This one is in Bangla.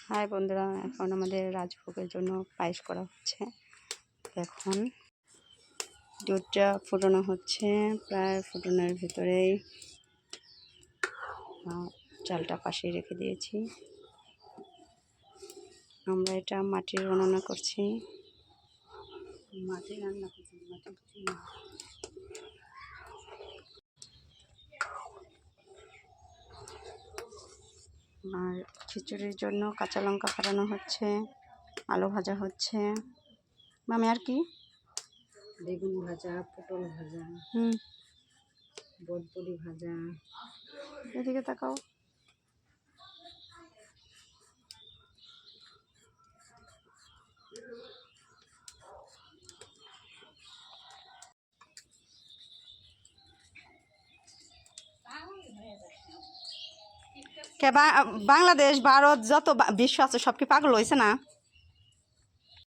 হাই বন্ধুরা, এখন আমাদের রাজভোগের জন্য পায়েস করা হচ্ছে। এখন দুধটা ফুটানো হচ্ছে, প্রায় ফুটানোর ভিতরেই চালটা পাশে রেখে দিয়েছি। আমরা এটা মাটির গণনা করছি, মাটি রান্না করছি, আর খিচুড়ির জন্য কাঁচা লঙ্কা ফাটানো হচ্ছে, আলু ভাজা হচ্ছে। মামি আর কি? বেগুন ভাজা, পটল ভাজা, বটবড়ি ভাজা। এদিকে তাকাও। বাংলাদেশ, ভারত, যত বিশ্ব আছে সব কি পাগল হয়েছে না?